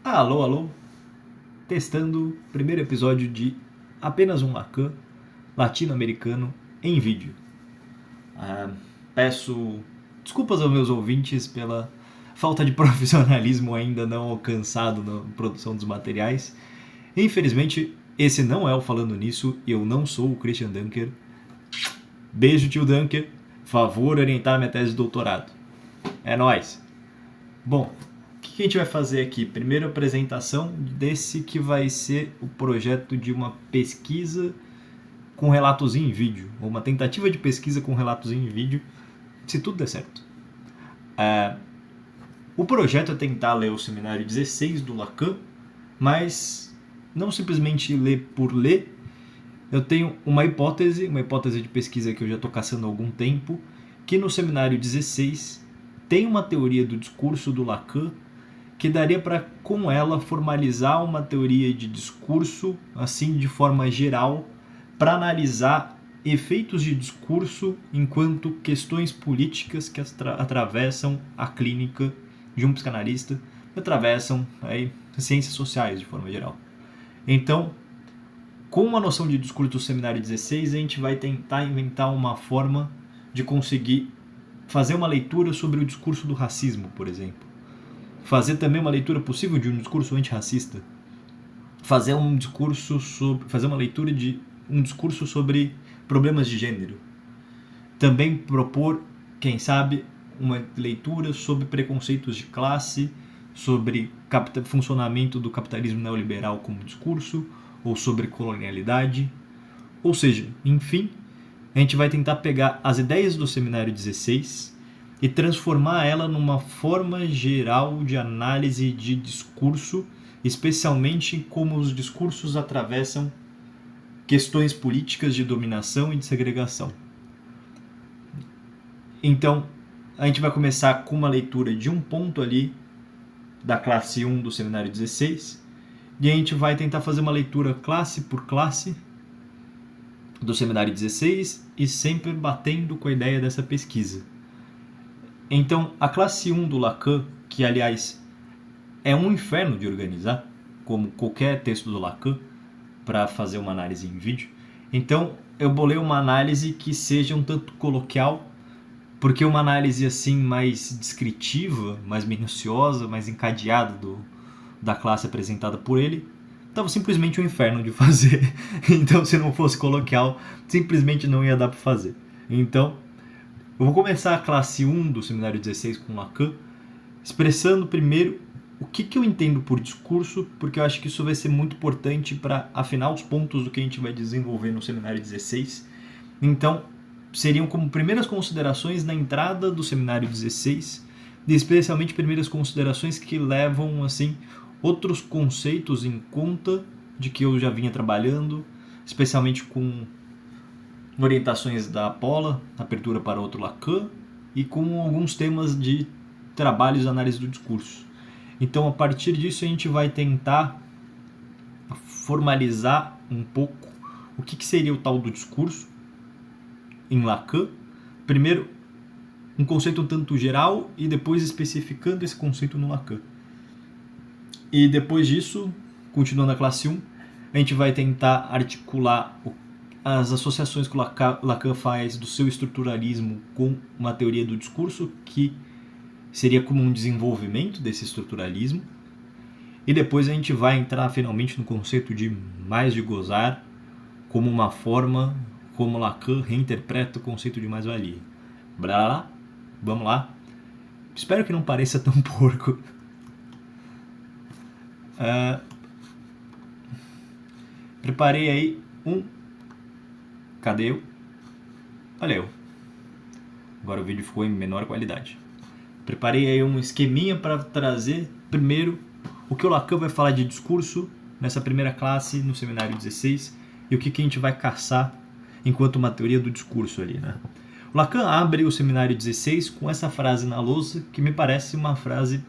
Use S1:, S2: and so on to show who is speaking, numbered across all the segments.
S1: Alô, alô, testando o primeiro episódio de Apenas um Lacan latino-americano em vídeo. Peço desculpas aos meus ouvintes pela falta de profissionalismo ainda não alcançado na produção dos materiais. Infelizmente, esse não é o Falando Nisso e eu não sou o Christian Dunker. Beijo, tio Dunker. Favor orientar minha tese de doutorado. É nóis. Bom, o que a gente vai fazer aqui? Primeiro, a apresentação desse que vai ser o projeto de uma pesquisa com relatos em vídeo, ou uma tentativa de pesquisa com relatos em vídeo, se tudo der certo. O projeto é tentar ler o seminário 16 do Lacan, mas não simplesmente ler por ler. Eu tenho uma hipótese de pesquisa que eu já estou caçando há algum tempo, que no seminário 16 tem uma teoria do discurso do Lacan que daria para, com ela, formalizar uma teoria de discurso, assim, de forma geral, para analisar efeitos de discurso enquanto questões políticas que atravessam a clínica de um psicanalista, que atravessam aí, ciências sociais de forma geral. Então, com uma noção de discurso do seminário 16, a gente vai tentar inventar uma forma de conseguir fazer uma leitura sobre o discurso do racismo, por exemplo. Fazer também uma leitura possível de um discurso antirracista. Fazer uma leitura de um discurso sobre problemas de gênero. Também propor, quem sabe, uma leitura sobre preconceitos de classe, sobre funcionamento do capitalismo neoliberal como discurso, ou sobre colonialidade. Ou seja, enfim, a gente vai tentar pegar as ideias do seminário 16 e transformar ela numa forma geral de análise de discurso, especialmente como os discursos atravessam questões políticas de dominação e de segregação. Então, a gente vai começar com uma leitura de um ponto ali da classe 1 do seminário 16, e a gente vai tentar fazer uma leitura classe por classe do seminário 16 e sempre batendo com a ideia dessa pesquisa. Então, a classe 1 do Lacan, que aliás é um inferno de organizar, como qualquer texto do Lacan, para fazer uma análise em vídeo, então eu bolei uma análise que seja um tanto coloquial, porque uma análise assim mais descritiva, mais minuciosa, mais encadeada da classe apresentada por ele, estava simplesmente um inferno de fazer. Então, se não fosse coloquial, simplesmente não ia dar para fazer. Então, eu vou começar a classe 1 do seminário 16 com Lacan, expressando primeiro o que eu entendo por discurso, porque eu acho que isso vai ser muito importante para afinar os pontos do que a gente vai desenvolver no seminário 16. Então, seriam como primeiras considerações na entrada do seminário 16, e especialmente primeiras considerações que levam assim outros conceitos em conta de que eu já vinha trabalhando, especialmente com orientações da Paula, abertura para outro Lacan, e com alguns temas de trabalhos de análise do discurso. Então, a partir disso, a gente vai tentar formalizar um pouco o que seria o tal do discurso em Lacan. Primeiro, um conceito um tanto geral e depois especificando esse conceito no Lacan. E depois disso, continuando a classe 1, a gente vai tentar articular as associações que o Lacan faz do seu estruturalismo com uma teoria do discurso, que seria como um desenvolvimento desse estruturalismo. E depois a gente vai entrar finalmente no conceito de mais de gozar, como uma forma como Lacan reinterpreta o conceito de mais-valia. Blá, vamos lá. Espero que não pareça tão porco. Preparei aí Cadê eu? Olha eu. Agora o vídeo ficou em menor qualidade. Preparei aí um esqueminha para trazer primeiro o que o Lacan vai falar de discurso nessa primeira classe no seminário 16 e o que a gente vai caçar enquanto uma teoria do discurso ali, né? O Lacan abre o seminário 16 com essa frase na lousa que me parece uma frase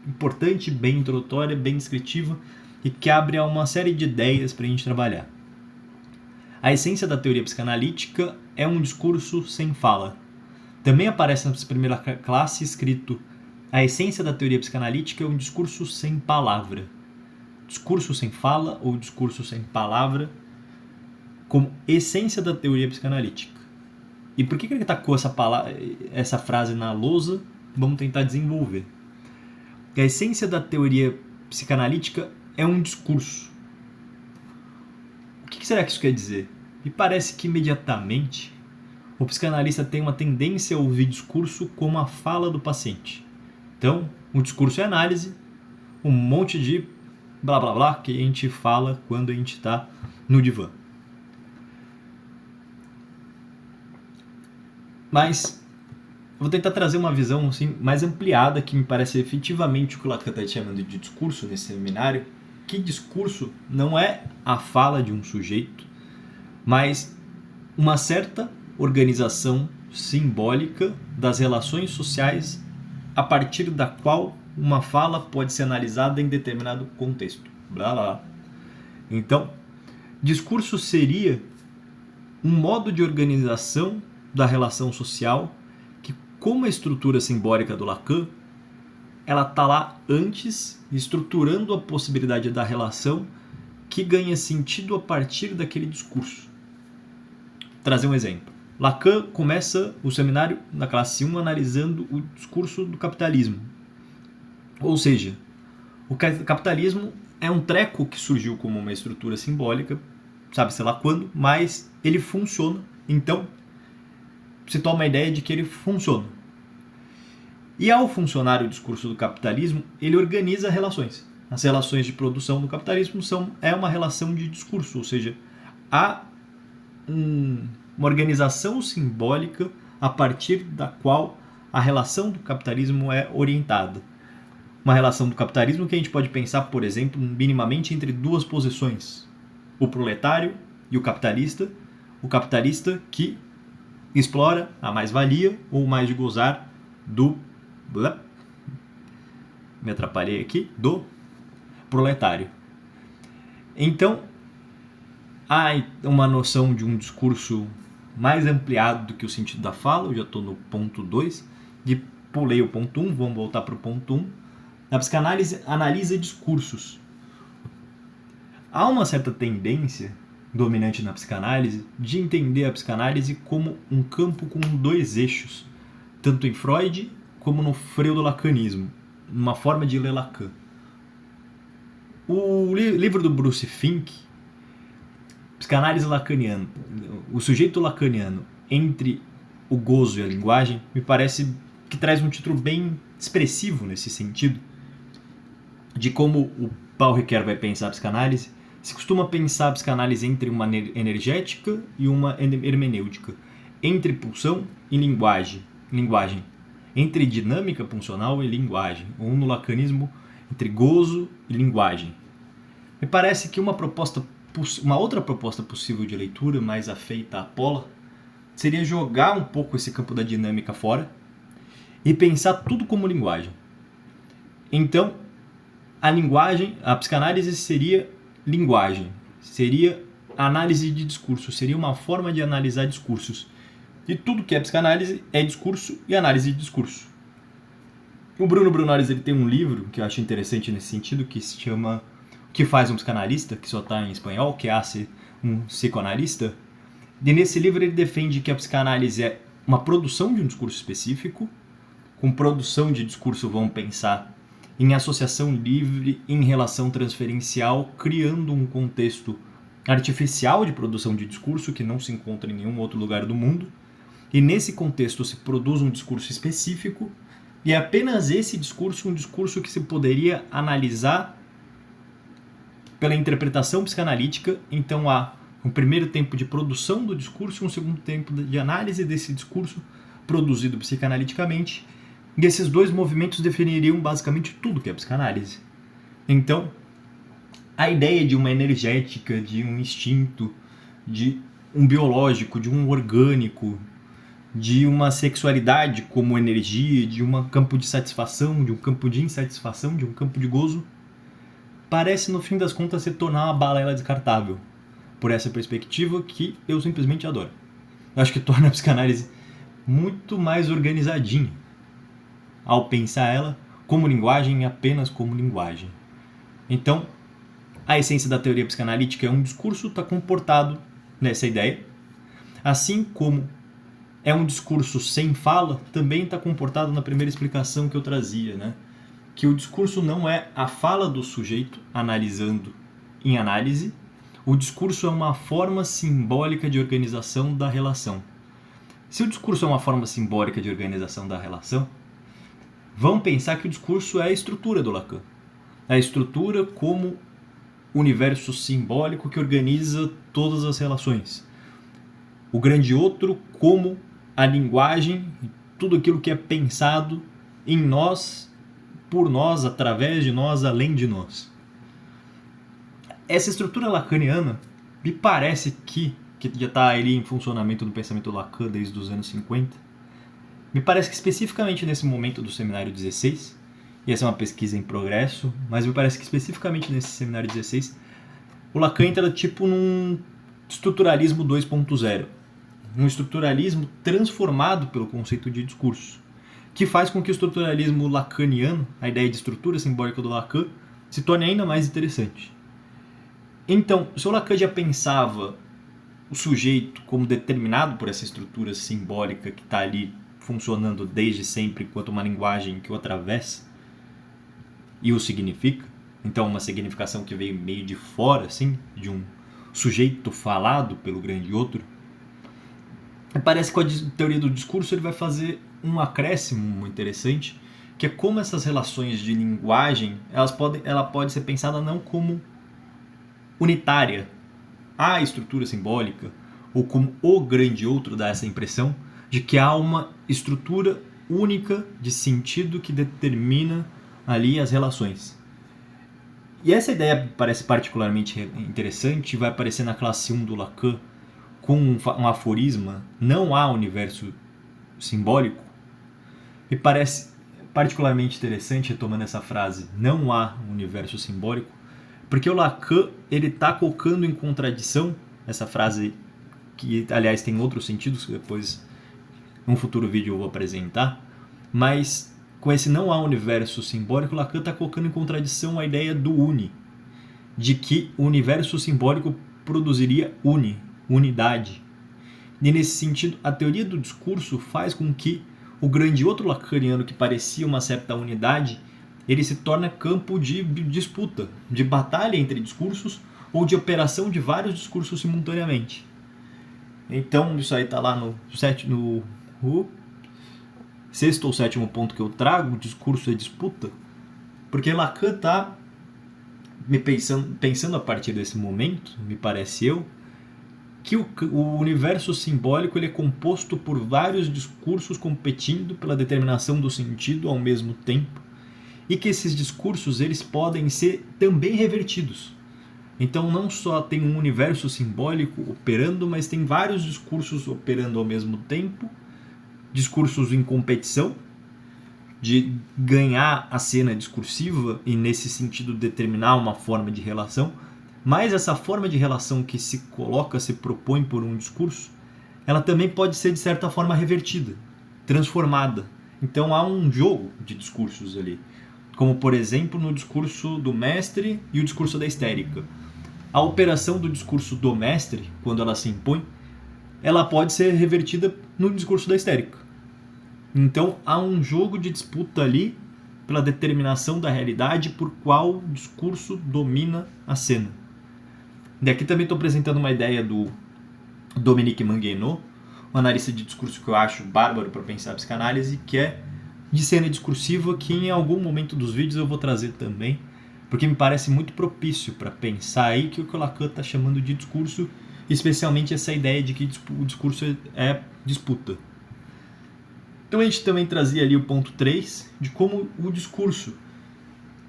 S1: importante, bem introdutória, bem descritiva e que abre a uma série de ideias para a gente trabalhar. A essência da teoria psicanalítica é um discurso sem fala. Também aparece nessa primeira classe escrito A essência da teoria psicanalítica é um discurso sem palavra. Discurso sem fala ou discurso sem palavra como essência da teoria psicanalítica. E por que ele tacou essa frase na lousa? Vamos tentar desenvolver. A essência da teoria psicanalítica é um discurso. O que será que isso quer dizer? Me parece que imediatamente o psicanalista tem uma tendência a ouvir discurso como a fala do paciente. Então, o discurso é análise, um monte de blá blá blá que a gente fala quando a gente está no divã. Mas eu vou tentar trazer uma visão assim, mais ampliada, que me parece efetivamente o que o Lacan está chamando de discurso nesse seminário, que discurso não é a fala de um sujeito, mas uma certa organização simbólica das relações sociais a partir da qual uma fala pode ser analisada em determinado contexto. Blá, blá. Então, discurso seria um modo de organização da relação social que, como a estrutura simbólica do Lacan, ela está lá antes, estruturando a possibilidade da relação que ganha sentido a partir daquele discurso. Vou trazer um exemplo. Lacan começa o seminário na classe 1 analisando o discurso do capitalismo. Ou seja, o capitalismo é um treco que surgiu como uma estrutura simbólica, sabe-se lá quando, mas ele funciona. Então, se toma a ideia de que ele funciona. E ao funcionar o discurso do capitalismo, ele organiza relações. As relações de produção do capitalismo é uma relação de discurso, ou seja, há uma organização simbólica a partir da qual a relação do capitalismo é orientada. Uma relação do capitalismo que a gente pode pensar, por exemplo, minimamente entre duas posições. O proletário e o capitalista que explora a mais-valia ou mais de gozar do... Me atrapalhei aqui. Do proletário. Então, há uma noção de um discurso mais ampliado do que o sentido da fala. Eu já estou no ponto 2, pulei o ponto 1, vamos voltar para o ponto 1. A psicanálise analisa discursos. Há uma certa tendência dominante na psicanálise de entender a psicanálise como um campo com dois eixos, tanto em Freud como no freudo-lacanismo, uma forma de ler Lacan. O livro do Bruce Fink, Psicanálise Lacaniana, o sujeito lacaniano entre o gozo e a linguagem, me parece que traz um título bem expressivo nesse sentido, de como o Paul Ricoeur vai pensar a psicanálise. Se costuma pensar a psicanálise entre uma energética e uma hermenêutica, entre pulsão e linguagem, entre dinâmica funcional e linguagem, ou no lacanismo, entre gozo e linguagem. Me parece que uma outra proposta possível de leitura, mais afeita à Paula, seria jogar um pouco esse campo da dinâmica fora e pensar tudo como linguagem. Então, a psicanálise seria linguagem, seria análise de discurso, seria uma forma de analisar discursos. E tudo que é psicanálise é discurso e análise de discurso. O Bruno Brunores ele tem um livro que eu acho interessante nesse sentido, que se chama O que faz um psicanalista, que só está em espanhol, que hace um psicoanalista. E nesse livro ele defende que a psicanálise é uma produção de um discurso específico. Com produção de discurso vamos pensar em associação livre, em relação transferencial, criando um contexto artificial de produção de discurso que não se encontra em nenhum outro lugar do mundo. E nesse contexto se produz um discurso específico, e é apenas esse discurso, um discurso que se poderia analisar pela interpretação psicanalítica. Então há um primeiro tempo de produção do discurso e um segundo tempo de análise desse discurso produzido psicanaliticamente. E esses dois movimentos definiriam basicamente tudo que é psicanálise. Então, a ideia de uma energética, de um instinto, de um biológico, de um orgânico, de uma sexualidade como energia, de um campo de satisfação, de um campo de insatisfação, de um campo de gozo, parece no fim das contas se tornar uma balela descartável, por essa perspectiva que eu simplesmente adoro. Eu acho que torna a psicanálise muito mais organizadinha ao pensar ela como linguagem e apenas como linguagem. Então, a essência da teoria psicanalítica é um discurso está comportado nessa ideia, assim como é um discurso sem fala, também está comportado na primeira explicação que eu trazia, né? Que o discurso não é a fala do sujeito analisando em análise, o discurso é uma forma simbólica de organização da relação. Se o discurso é uma forma simbólica de organização da relação, vamos pensar que o discurso é a estrutura do Lacan. A estrutura como universo simbólico que organiza todas as relações. O grande outro como a linguagem, tudo aquilo que é pensado em nós, por nós, através de nós, além de nós. Essa estrutura lacaniana me parece que já está ali em funcionamento no pensamento do Lacan desde os anos 50, me parece que especificamente nesse momento do seminário 16, e essa é uma pesquisa em progresso, mas me parece que especificamente nesse seminário 16, o Lacan entra tipo num estruturalismo 2.0, um estruturalismo transformado pelo conceito de discurso, que faz com que o estruturalismo lacaniano, a ideia de estrutura simbólica do Lacan, se torne ainda mais interessante. Então, se o Lacan já pensava o sujeito como determinado por essa estrutura simbólica que está ali funcionando desde sempre enquanto uma linguagem que o atravessa e o significa, então uma significação que veio meio de fora, assim, de um sujeito falado pelo grande outro, parece que com a teoria do discurso ele vai fazer um acréscimo muito interessante, que é como essas relações de linguagem, ela pode ser pensada não como unitária, a estrutura simbólica, ou como o grande outro dá essa impressão de que há uma estrutura única de sentido que determina ali as relações. E essa ideia parece particularmente interessante, vai aparecer na classe 1 do Lacan, com um aforisma, não há universo simbólico, e parece particularmente interessante, retomando essa frase, não há universo simbólico, porque o Lacan está colocando em contradição essa frase, que aliás tem outros sentidos, que depois num futuro vídeo eu vou apresentar, mas com esse não há universo simbólico, Lacan está colocando em contradição a ideia do uni, de que o universo simbólico produziria unidade. E nesse sentido, a teoria do discurso faz com que o grande outro lacaniano que parecia uma certa unidade, ele se torna campo de disputa, de batalha entre discursos ou de operação de vários discursos simultaneamente. Então, isso aí está lá no sexto ou sétimo ponto que eu trago, o discurso é disputa, porque Lacan está pensando a partir desse momento, me parece que o universo simbólico ele é composto por vários discursos competindo pela determinação do sentido ao mesmo tempo, e que esses discursos eles podem ser também revertidos. Então não só tem um universo simbólico operando, mas tem vários discursos operando ao mesmo tempo, discursos em competição, de ganhar a cena discursiva e nesse sentido determinar uma forma de relação, mas essa forma de relação que se coloca, se propõe por um discurso, ela também pode ser de certa forma revertida, transformada. Então há um jogo de discursos ali, como por exemplo no discurso do mestre e o discurso da histérica. A operação do discurso do mestre, quando ela se impõe, ela pode ser revertida no discurso da histérica. Então há um jogo de disputa ali pela determinação da realidade por qual discurso domina a cena. E aqui também estou apresentando uma ideia do Dominique Manguenot, um analista de discurso que eu acho bárbaro para pensar a psicanálise, que é de cena discursiva, que em algum momento dos vídeos eu vou trazer também, porque me parece muito propício para pensar aí que o que o Lacan está chamando de discurso, especialmente essa ideia de que o discurso é disputa. Então a gente também trazia ali o ponto 3, de como o discurso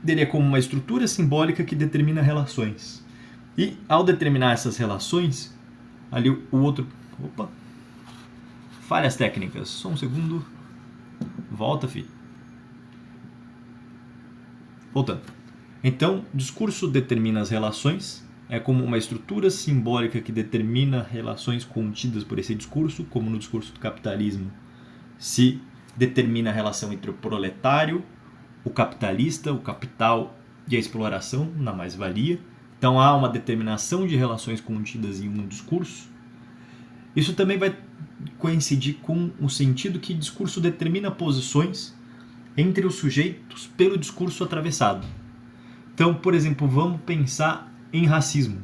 S1: dele é como uma estrutura simbólica que determina relações. E ao determinar essas relações, ali o outro... Opa! Falhas técnicas. Só um segundo. Volta, filho. Voltando. Então, o discurso determina as relações, é como uma estrutura simbólica que determina relações contidas por esse discurso, como no discurso do capitalismo se determina a relação entre o proletário, o capitalista, o capital e a exploração na mais-valia. Então há uma determinação de relações contidas em um discurso. Isso também vai coincidir com o sentido que discurso determina posições entre os sujeitos pelo discurso atravessado. Então, por exemplo, vamos pensar em racismo.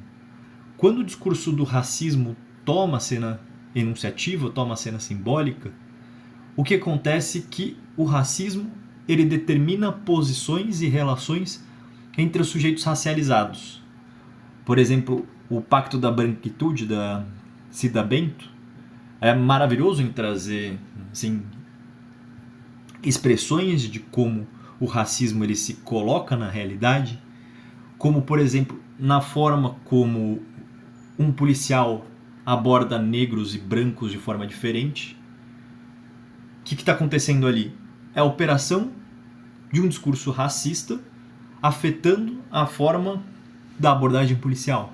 S1: Quando o discurso do racismo toma a cena enunciativa, toma a cena simbólica, o que acontece é que o racismo ele determina posições e relações entre os sujeitos racializados. Por exemplo, o Pacto da Branquitude, da Cida Bento, é maravilhoso em trazer assim, expressões de como o racismo ele se coloca na realidade, como, por exemplo, na forma como um policial aborda negros e brancos de forma diferente. O que está acontecendo ali? É a operação de um discurso racista afetando a forma da abordagem policial.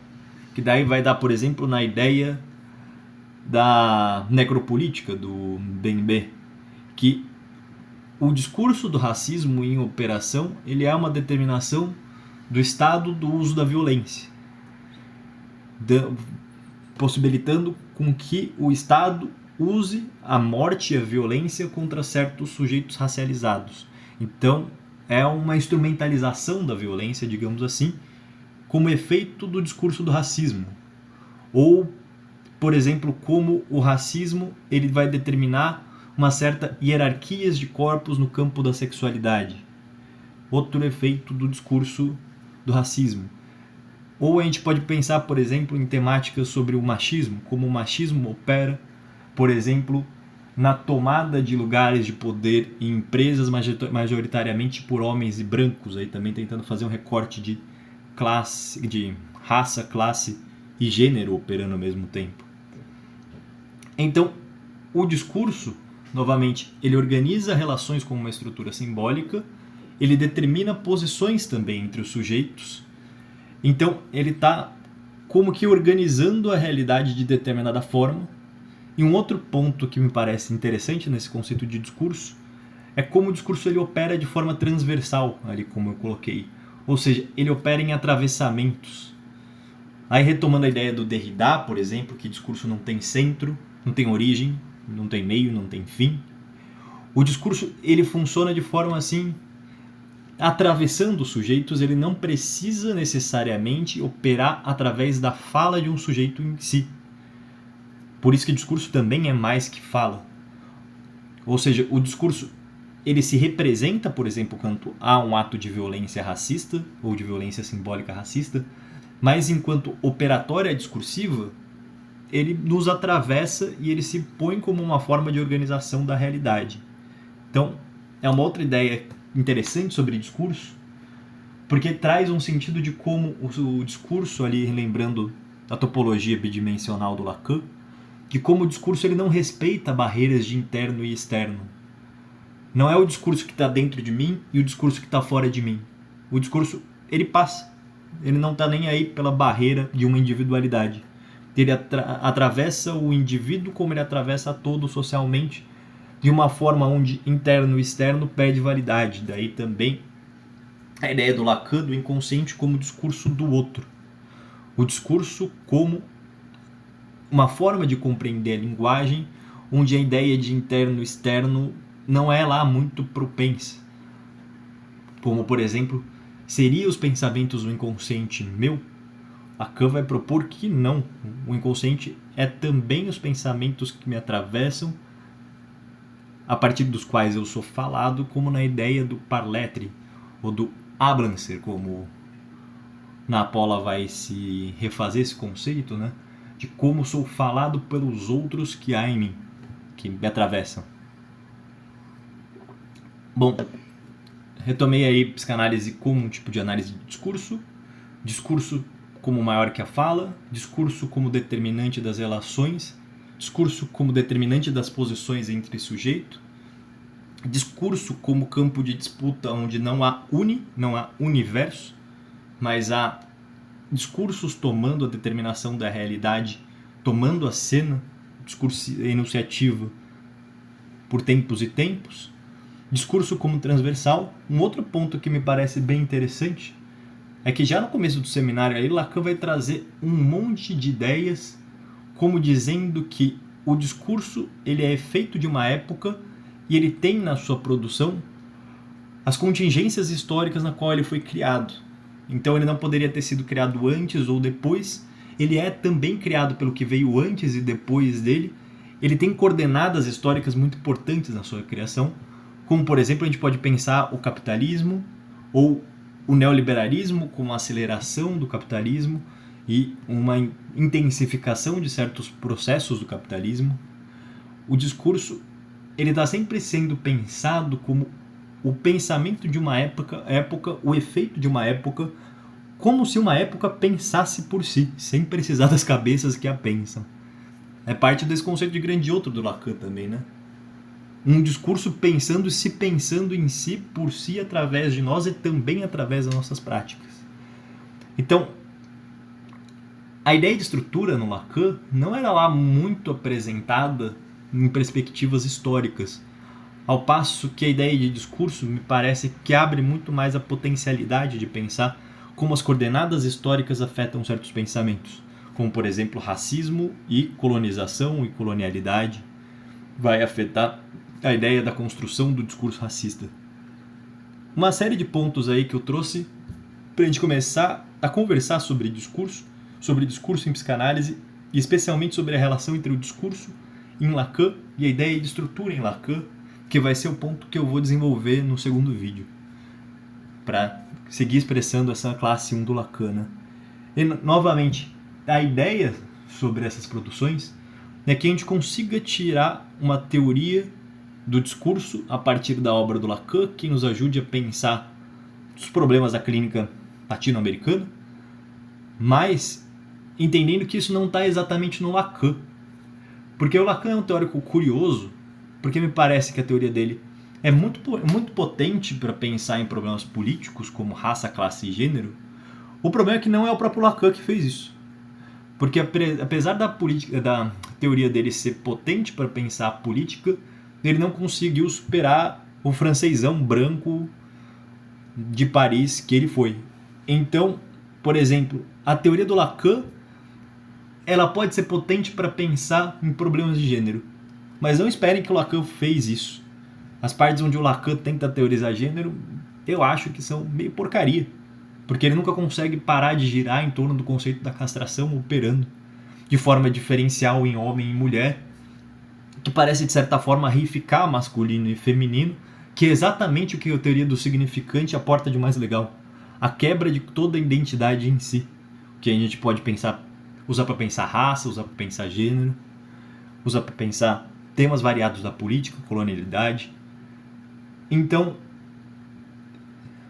S1: Que daí vai dar, por exemplo, na ideia da necropolítica do BNB, que o discurso do racismo em operação ele é uma determinação do estado do uso da violência, possibilitando com que o Estado use a morte e a violência contra certos sujeitos racializados. Então, é uma instrumentalização da violência, digamos assim, como efeito do discurso do racismo. Ou, por exemplo, como o racismo ele vai determinar uma certa hierarquias de corpos no campo da sexualidade. Outro efeito do discurso do racismo. Ou a gente pode pensar, por exemplo, em temáticas sobre o machismo, como o machismo opera, por exemplo, na tomada de lugares de poder em empresas majoritariamente por homens e brancos, aí também tentando fazer um recorte de classe, de raça, classe e gênero operando ao mesmo tempo. Então, o discurso, novamente, ele organiza relações como uma estrutura simbólica, ele determina posições também entre os sujeitos. Então, ele está como que organizando a realidade de determinada forma. E um outro ponto que me parece interessante nesse conceito de discurso é como o discurso ele opera de forma transversal, ali como eu coloquei. Ou seja, ele opera em atravessamentos. Aí retomando a ideia do Derrida, por exemplo, que discurso não tem centro, não tem origem, não tem meio, não tem fim. O discurso ele funciona de forma assim, atravessando os sujeitos, ele não precisa necessariamente operar através da fala de um sujeito em si. Por isso que o discurso também é mais que fala. Ou seja, o discurso ele se representa, por exemplo, quando há um ato de violência racista ou de violência simbólica racista, mas enquanto operatória discursiva, ele nos atravessa e ele se põe como uma forma de organização da realidade. Então, é uma outra ideia interessante sobre discurso, porque traz um sentido de como o discurso, ali lembrando a topologia bidimensional do Lacan, que como o discurso ele não respeita barreiras de interno e externo. Não é o discurso que está dentro de mim e o discurso que está fora de mim. O discurso, ele passa. Ele não está nem aí pela barreira de uma individualidade. Ele atravessa o indivíduo como ele atravessa todo socialmente, de uma forma onde interno e externo perde validade. Daí também a ideia do Lacan do inconsciente como discurso do outro. O discurso como uma forma de compreender a linguagem, onde a ideia de interno e externo não é lá muito propensa. Como, por exemplo, seria os pensamentos do inconsciente meu? Lacan vai propor que não. O inconsciente é também os pensamentos que me atravessam, a partir dos quais eu sou falado, como na ideia do parletre, ou do Ablancer, como na Paula vai se refazer esse conceito, né? De como sou falado pelos outros que há em mim, que me atravessam. Bom, retomei aí psicanálise como um tipo de análise de discurso, discurso como maior que a fala, discurso como determinante das relações, discurso como determinante das posições entre sujeito, discurso como campo de disputa onde não há universo, mas há discursos tomando a determinação da realidade, tomando a cena, discurso enunciativo por tempos e tempos, Discurso como transversal. Um outro ponto que me parece bem interessante é que já no começo do seminário aí, Lacan vai trazer um monte de ideias como dizendo que o discurso ele é efeito de uma época e ele tem na sua produção as contingências históricas na qual ele foi criado. Então ele não poderia ter sido criado antes ou depois, ele é também criado pelo que veio antes e depois dele. Ele tem coordenadas históricas muito importantes na sua criação, como por exemplo a gente pode pensar o capitalismo ou o neoliberalismo como a aceleração do capitalismo e uma intensificação de certos processos do capitalismo. O discurso ele está sempre sendo pensado como o pensamento de uma época, o efeito de uma época, como se uma época pensasse por si, sem precisar das cabeças que a pensam. É parte desse conceito de grande outro do Lacan também, né? Um discurso pensando se pensando em si, por si, através de nós e também através das nossas práticas. Então, a ideia de estrutura no Lacan não era lá muito apresentada em perspectivas históricas, ao passo que a ideia de discurso me parece que abre muito mais a potencialidade de pensar como as coordenadas históricas afetam certos pensamentos, como por exemplo racismo e colonização e colonialidade, vai afetar a ideia da construção do discurso racista. Uma série de pontos aí que eu trouxe para a gente começar a conversar sobre discurso em psicanálise e especialmente sobre a relação entre o discurso em Lacan e a ideia de estrutura em Lacan, que vai ser o ponto que eu vou desenvolver no segundo vídeo, para seguir expressando essa classe 1 do Lacan, né? E, novamente, a ideia sobre essas produções é que a gente consiga tirar uma teoria do discurso a partir da obra do Lacan, que nos ajude a pensar os problemas da clínica latino-americana, mas entendendo que isso não está exatamente no Lacan. Porque o Lacan é um teórico curioso, porque me parece que a teoria dele é muito potente para pensar em problemas políticos como raça, classe e gênero. O problema é que não é o próprio Lacan que fez isso. Porque apesar da teoria dele ser potente para pensar a política, ele não conseguiu superar o francesão branco de Paris que ele foi. Então, por exemplo, a teoria do Lacan ela pode ser potente para pensar em problemas de gênero. Mas não esperem que o Lacan fez isso. As partes onde o Lacan tenta teorizar gênero, eu acho que são meio porcaria. Porque ele nunca consegue parar de girar em torno do conceito da castração operando de forma diferencial em homem e mulher, que parece de certa forma reificar masculino e feminino, que é exatamente o que a teoria do significante aporta de mais legal. A quebra de toda a identidade em si. Que a gente pode pensar, usar para pensar raça, usar para pensar gênero, usar para pensar temas variados da política, colonialidade. Então,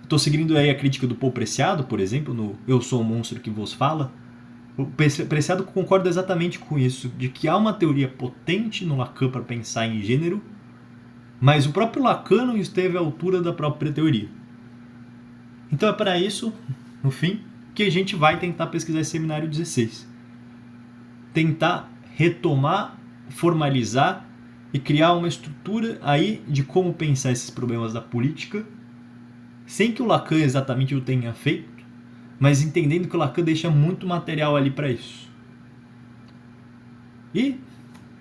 S1: estou seguindo aí a crítica do Paul Preciado, por exemplo, no Eu Sou o Monstro que Vos Fala. O Preciado concorda exatamente com isso, de que há uma teoria potente no Lacan para pensar em gênero, mas o próprio Lacan não esteve à altura da própria teoria. Então é para isso, no fim, que a gente vai tentar pesquisar esse seminário 16. Tentar retomar, formalizar e criar uma estrutura aí de como pensar esses problemas da política, sem que o Lacan exatamente o tenha feito, mas entendendo que o Lacan deixa muito material ali para isso. E,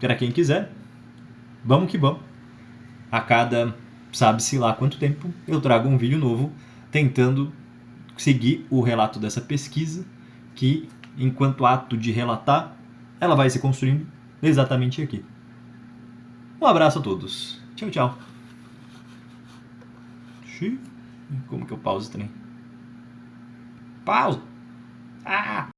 S1: para quem quiser, vamos que vamos. A cada, sabe-se lá quanto tempo, eu trago um vídeo novo tentando seguir o relato dessa pesquisa, que, enquanto ato de relatar, ela vai se construindo exatamente aqui. Um abraço a todos. Tchau, tchau. Como que eu pauso também? Pausa! Ah!